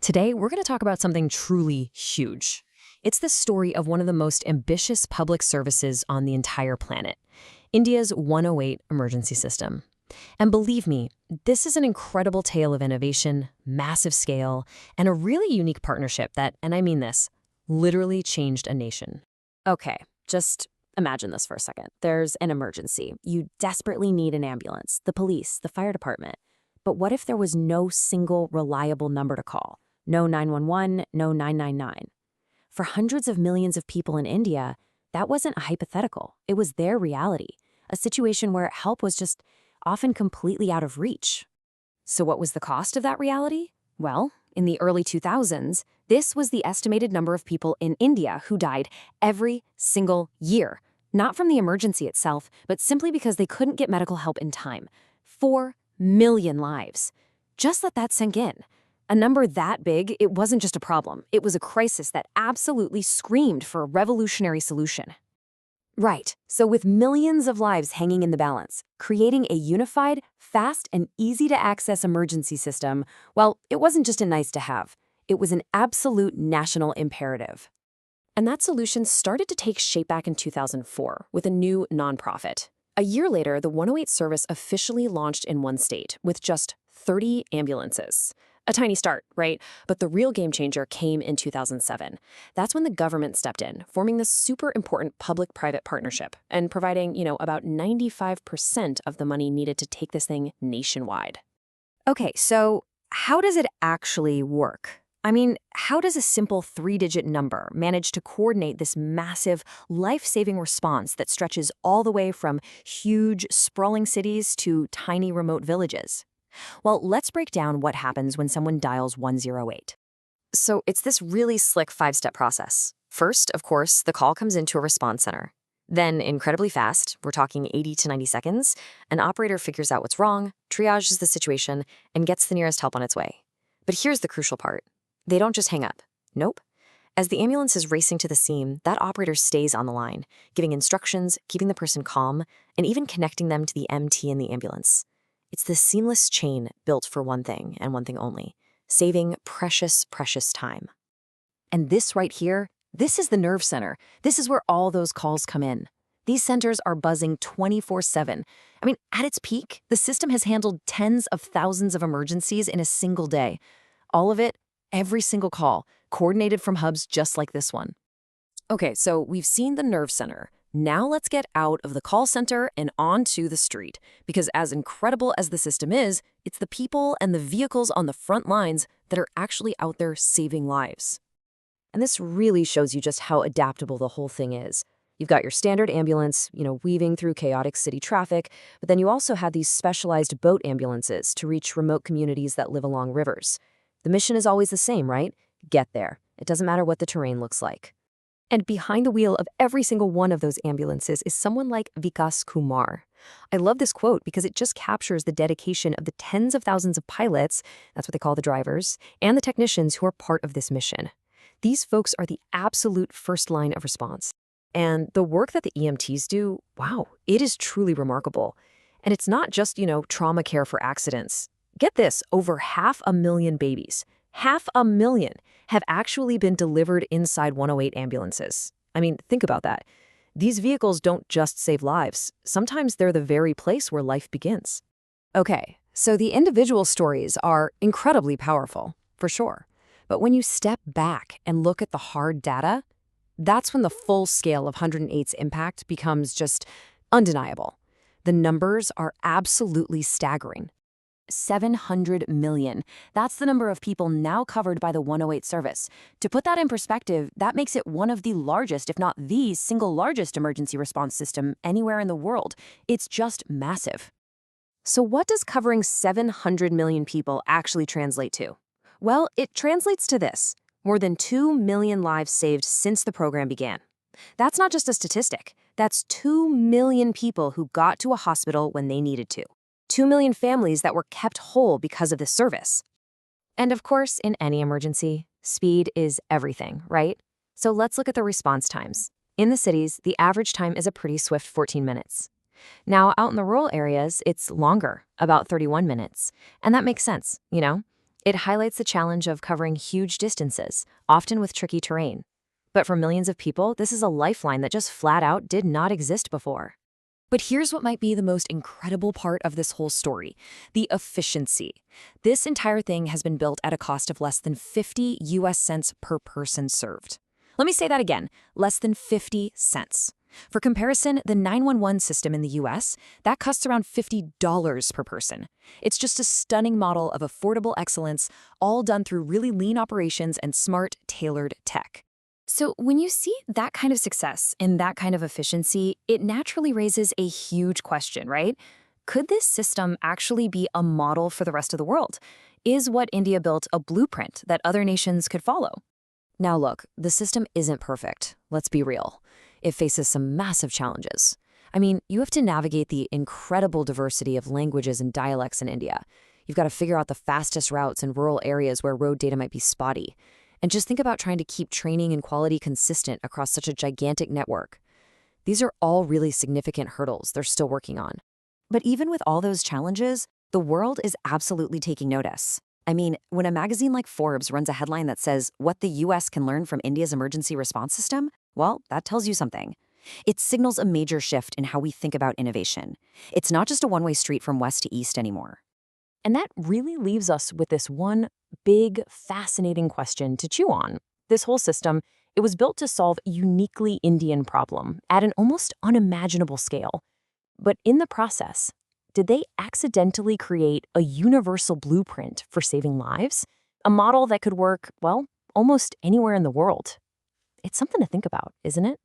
Today, we're going to talk about something truly huge. It's the story of one of the most ambitious public services on the entire planet, India's 108 emergency system. And believe me, this is an incredible tale of innovation, massive scale, and a really unique partnership that, and I mean this, literally changed a nation. Okay, just imagine this for a second. There's an emergency. You desperately need an ambulance, the police, the fire department. But what if there was no single reliable number to call? No 911, no 999. For hundreds of millions of people in India, that wasn't a hypothetical. It was their reality, a situation where help was just often completely out of reach. So what was the cost of that reality? Well, in the early 2000s, this was the estimated number of people in India who died every single year. Not from the emergency itself, but simply because they couldn't get medical help in time. 4 million lives. Just let that sink in. A number that big, it wasn't just a problem. It was a crisis that absolutely screamed for a revolutionary solution. Right, so with millions of lives hanging in the balance, creating a unified, fast, and easy-to-access emergency system, well, it wasn't just a nice-to-have. It was an absolute national imperative. And that solution started to take shape back in 2004 with a new nonprofit. A year later, the 108 service officially launched in one state with just 30 ambulances. A tiny start, right? But the real game changer came in 2007. That's when the government stepped in, forming this super important public-private partnership and providing, about 95% of the money needed to take this thing nationwide. Okay, so how does it actually work? I mean, how does a simple 3-digit number manage to coordinate this massive, life-saving response that stretches all the way from huge, sprawling cities to tiny, remote villages? Well, let's break down what happens when someone dials 108. So it's this really slick 5-step process. First, of course, the call comes into a response center. Then, incredibly fast, we're talking 80 to 90 seconds, an operator figures out what's wrong, triages the situation, and gets the nearest help on its way. But here's the crucial part. They don't just hang up. Nope. As the ambulance is racing to the scene, that operator stays on the line, giving instructions, keeping the person calm, and even connecting them to the MT in the ambulance. It's this seamless chain built for one thing and one thing only, saving precious, precious time. And this right here, this is the nerve center. This is where all those calls come in. These centers are buzzing 24/7. I mean, at its peak, the system has handled tens of thousands of emergencies in a single day. All of it, every single call, coordinated from hubs just like this one. Okay, so we've seen the nerve center. Now let's get out of the call center and onto the street, because as incredible as the system is, it's the people and the vehicles on the front lines that are actually out there saving lives. And this really shows you just how adaptable the whole thing is. You've got your standard ambulance, weaving through chaotic city traffic, but then you also have these specialized boat ambulances to reach remote communities that live along rivers. The mission is always the same, right? Get there. It doesn't matter what the terrain looks like. And behind the wheel of every single one of those ambulances is someone like Vikas Kumar. I love this quote because it just captures the dedication of the tens of thousands of pilots, that's what they call the drivers, and the technicians who are part of this mission. These folks are the absolute first line of response. And the work that the EMTs do, wow, it is truly remarkable. And it's not just, trauma care for accidents. Get this, over 500,000 babies. 500,000 have actually been delivered inside 108 ambulances. I mean, think about that. These vehicles don't just save lives. Sometimes they're the very place where life begins. Okay, so the individual stories are incredibly powerful, for sure. But when you step back and look at the hard data, that's when the full scale of 108's impact becomes just undeniable. The numbers are absolutely staggering. 700 million. That's the number of people now covered by the 108 service. To put that in perspective, that makes it one of the largest, if not the single largest emergency response system anywhere in the world. It's just massive. So what does covering 700 million people actually translate to? Well, it translates to this: more than 2 million lives saved since the program began. That's not just a statistic. That's 2 million people who got to a hospital when they needed to. 2 million families that were kept whole because of this service. And of course, in any emergency, speed is everything, right? So let's look at the response times. In the cities, the average time is a pretty swift 14 minutes. Now, out in the rural areas, it's longer, about 31 minutes. And that makes sense, It highlights the challenge of covering huge distances, often with tricky terrain. But for millions of people, this is a lifeline that just flat out did not exist before. But here's what might be the most incredible part of this whole story: the efficiency. This entire thing has been built at a cost of less than 50 US cents per person served. Let me say that again, less than 50 cents. For comparison, the 911 system in the US, that costs around $50 per person. It's just a stunning model of affordable excellence, all done through really lean operations and smart, tailored tech. So when you see that kind of success and that kind of efficiency, it naturally raises a huge question, right? Could this system actually be a model for the rest of the world? Is what India built a blueprint that other nations could follow? Now look, the system isn't perfect. Let's be real. It faces some massive challenges. I mean, you have to navigate the incredible diversity of languages and dialects in India. You've got to figure out the fastest routes in rural areas where road data might be spotty. And just think about trying to keep training and quality consistent across such a gigantic network. These are all really significant hurdles they're still working on. But even with all those challenges, the world is absolutely taking notice. I mean, when a magazine like Forbes runs a headline that says what the US can learn from India's emergency response system, well, that tells you something. It signals a major shift in how we think about innovation. It's not just a one-way street from west to east anymore. And that really leaves us with this one big, fascinating question to chew on. This whole system, it was built to solve a uniquely Indian problem at an almost unimaginable scale. But in the process, did they accidentally create a universal blueprint for saving lives? A model that could work, well, almost anywhere in the world? It's something to think about, isn't it?